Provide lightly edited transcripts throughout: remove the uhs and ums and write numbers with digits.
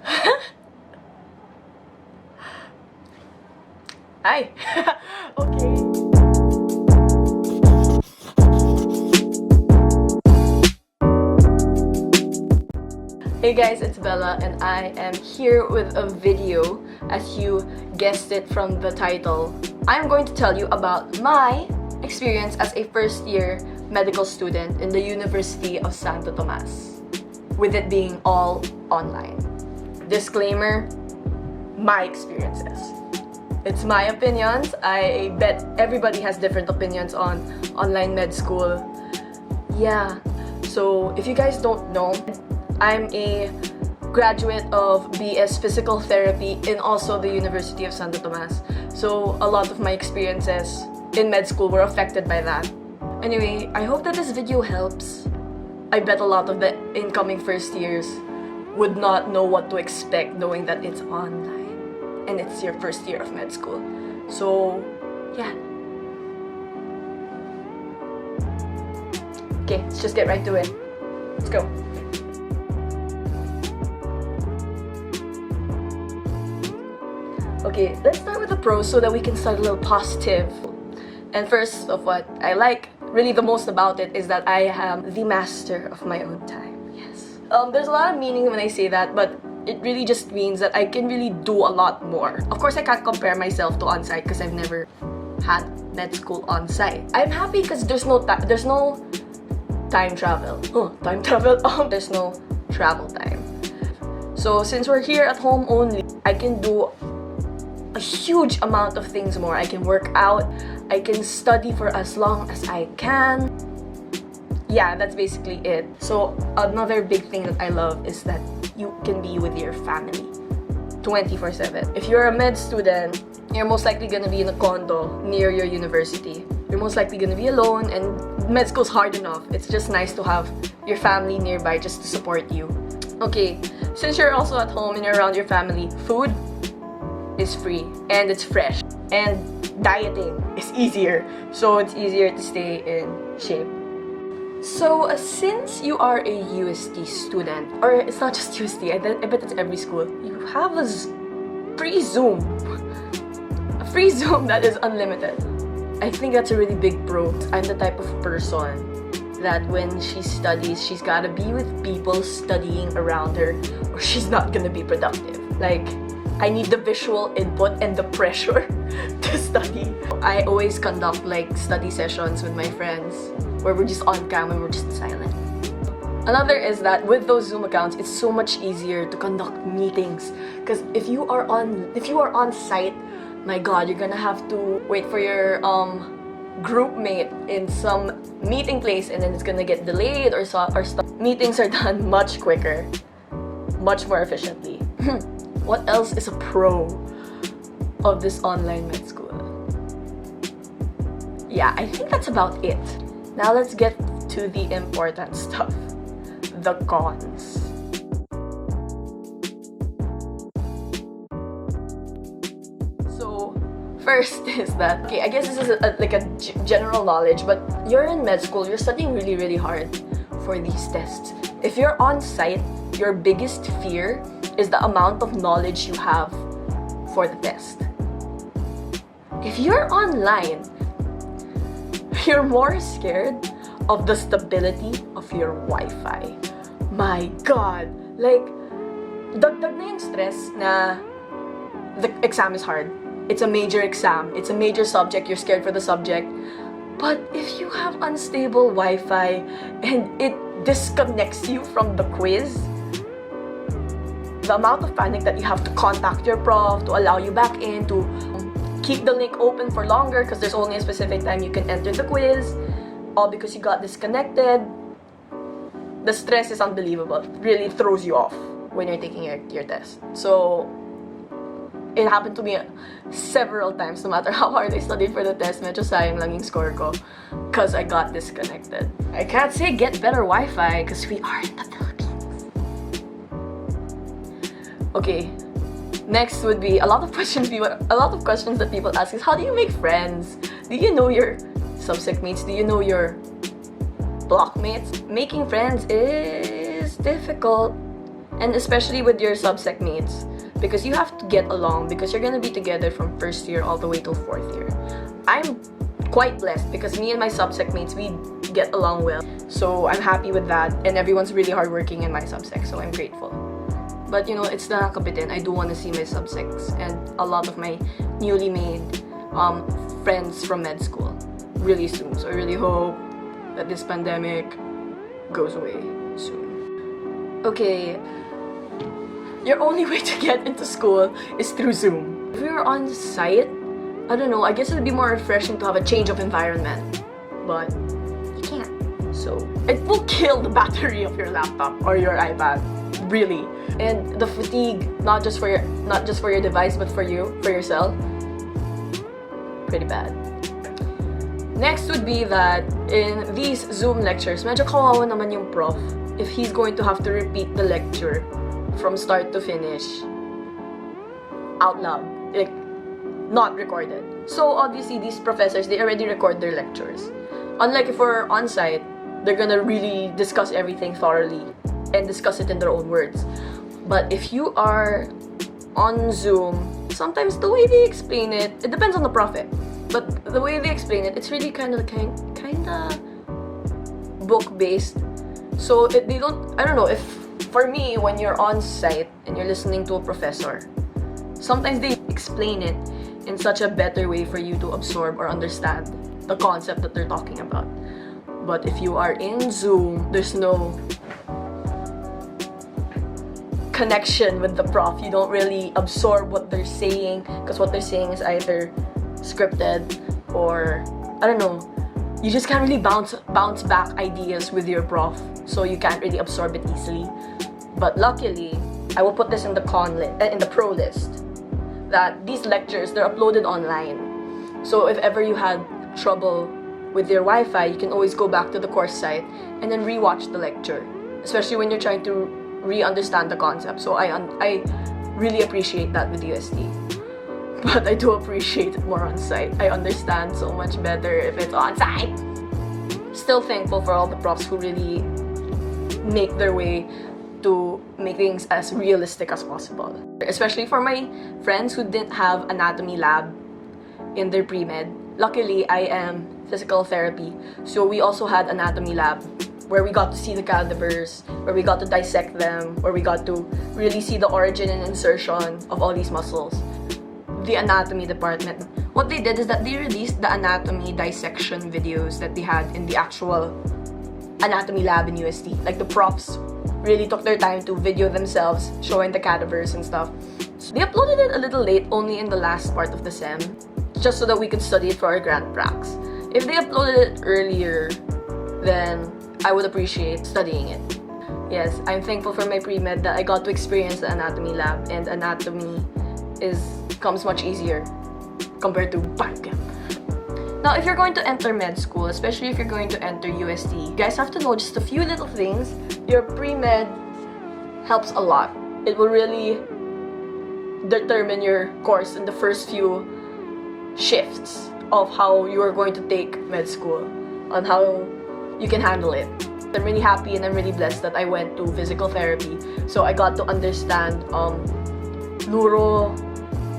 Hi. Okay. Hey guys, it's Bella and I am here with a video. As you guessed it from the title, I'm going to tell you about my experience as a first-year medical student in the University of Santo Tomas, with it being all online. Disclaimer, my experiences. It's my opinions. I bet everybody has different opinions on online med school. Yeah, so if you guys don't know, I'm a graduate of BS Physical Therapy in also the University of Santo Tomas. So a lot of my experiences in med school were affected by that. Anyway, I hope that this video helps. I bet a lot of the incoming first years would not know what to expect knowing that it's online and it's your first year of med school. So, yeah. Okay, let's just get right to it. Let's go. Okay, let's start with the pros so that we can start a little positive. And first of what I like really the most about it is that I am the master of my own time. Yes. There's a lot of meaning when I say that, but it really just means that I can really do a lot more. Of course, I can't compare myself to on-site because I've never had med school on-site. I'm happy because there's no time travel. Time travel? There's no travel time. So since we're here at home only, I can do a huge amount of things more. I can work out, I can study for as long as I can. Yeah, that's basically it. So another big thing that I love is that you can be with your family 24/7. If you're a med student, you're most likely gonna be in a condo near your university. You're most likely gonna be alone, and med school's hard enough. It's just nice to have your family nearby just to support you. Okay, since you're also at home and you're around your family, food is free and it's fresh, and dieting is easier, so it's easier to stay in shape. So since you are a UST student, or it's not just UST, I bet it's every school, you have a free Zoom. A free Zoom that is unlimited. I think that's a really big pro. I'm the type of person that when she studies, she's gotta be with people studying around her or she's not gonna be productive. Like, I need the visual input and the pressure to study. I always conduct like study sessions with my friends where we're just on cam and we're just silent. Another is that with those Zoom accounts, it's so much easier to conduct meetings. Because if you are on site, my God, you're gonna have to wait for your group mate in some meeting place, and then it's gonna get delayed or stuff. Meetings are done much quicker, much more efficiently. What else is a pro of this online med school? Yeah, I think that's about it. Now let's get to the important stuff. The cons. So, first is that, okay, I guess this is like a general knowledge, but you're in med school, you're studying really, really hard for these tests. If you're on site, your biggest fear is the amount of knowledge you have for the test. If you're online, you're more scared of the stability of your Wi-Fi. My God! Like, dagdag na yung stress na the exam is hard. It's a major exam. It's a major subject. You're scared for the subject. But if you have unstable Wi-Fi and it disconnects you from the quiz, the amount of panic that you have to contact your prof to allow you back in, to keep the link open for longer because there's only a specific time you can enter the quiz, all because you got disconnected. The stress is unbelievable. It really throws you off when you're taking your test. So it happened to me several times. No matter how hard I studied for the test, medyo sayang lang yung score ko because I got disconnected. I can't say get better Wi-Fi because we are in the Philippines. Okay, next would be a lot of questions that people ask is, how do you make friends? Do you know your subsec mates? Do you know your block mates? Making friends is difficult. and especially with your subsec mates, because you have to get along because you're gonna be together from first year all the way till fourth year. I'm quite blessed because me and my subsec mates, we get along well. So I'm happy with that, and everyone's really hardworking in my subsec, so I'm grateful. But you know, it's nakakabitin. I do want to see my subsects and a lot of my newly made friends from med school really soon. So I really hope that this pandemic goes away soon. Okay, your only way to get into school is through Zoom. If we were on site, I don't know, I guess it'd be more refreshing to have a change of environment, but you can't. So it will kill the battery of your laptop or your iPad, really. And the fatigue, not just for your device, but for yourself, pretty bad. Next would be that in these Zoom lectures, medyo kawawa naman yung prof if he's going to have to repeat the lecture from start to finish out loud, like not recorded. So obviously these professors, they already record their lectures. Unlike if we're on site, they're gonna really discuss everything thoroughly and discuss it in their own words. But if you are on Zoom, sometimes the way they explain it, it depends on the prof, but the way they explain it, it's really kinda book-based. So they don't, I don't know, if for me, when you're on site and you're listening to a professor, sometimes they explain it in such a better way for you to absorb or understand the concept that they're talking about. But if you are in Zoom, there's no connection with the prof. You don't really absorb what they're saying because what they're saying is either scripted or, I don't know, you just can't really bounce back ideas with your prof, so you can't really absorb it easily. But luckily, I will put this in the in the pro list, that these lectures, they're uploaded online. So if ever you had trouble with your Wi-Fi, you can always go back to the course site and then rewatch the lecture, especially when you're trying to re-understand the concept. So I really appreciate that with UST. But I do appreciate it more on site. I understand so much better if it's on site. Still thankful for all the profs who really make their way to make things as realistic as possible. Especially for my friends who didn't have anatomy lab in their pre-med. Luckily, I am physical therapy, so we also had anatomy lab where we got to see the cadavers, where we got to dissect them, where we got to really see the origin and insertion of all these muscles. The anatomy department, what they did is that they released the anatomy dissection videos that they had in the actual anatomy lab in UST. Like the profs really took their time to video themselves showing the cadavers and stuff. So they uploaded it a little late, only in the last part of the sem, just so that we could study it for our grant pracs. If they uploaded it earlier, then I would appreciate studying it. Yes, I'm thankful for my pre-med that I got to experience the anatomy lab, and anatomy comes much easier compared to biochem. Now, if you're going to enter med school, especially if you're going to enter UST, you guys have to know just a few little things. Your pre-med helps a lot. It will really determine your course in the first few shifts of how you are going to take med school, on how you can handle it. I'm really happy and I'm really blessed that I went to physical therapy, so I got to understand neuro,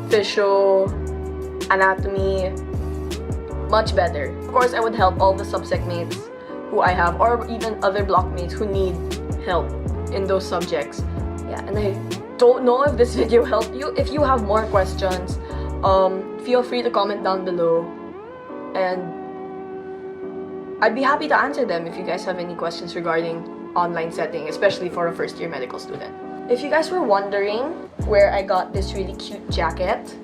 physio, anatomy much better. Of course, I would help all the subsec mates who I have, or even other blockmates who need help in those subjects. Yeah, and I don't know if this video helped you. If you have more questions, feel free to comment down below, and I'd be happy to answer them if you guys have any questions regarding online setting, especially for a first-year medical student. If you guys were wondering where I got this really cute jacket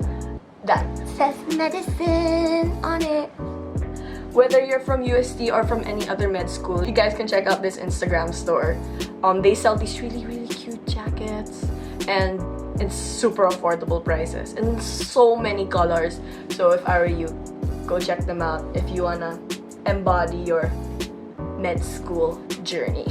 that says medicine on it, whether you're from UST or from any other med school, you guys can check out this Instagram store. They sell these really cute jackets, and it's super affordable prices and so many colors. So if I were you, go check them out if you wanna embody your med school journey.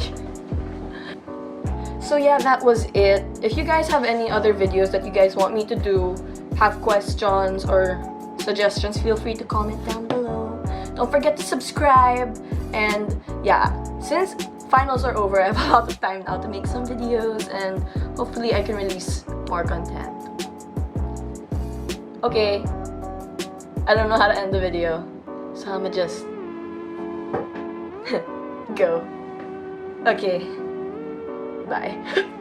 So yeah, that was it. If you guys have any other videos that you guys want me to do, have questions or suggestions, feel free to comment down below. Don't forget to subscribe. And yeah, since finals are over, I have a lot of time now to make some videos, and hopefully I can release more content. Okay, I don't know how to end the video, so I'ma just go. Okay, bye.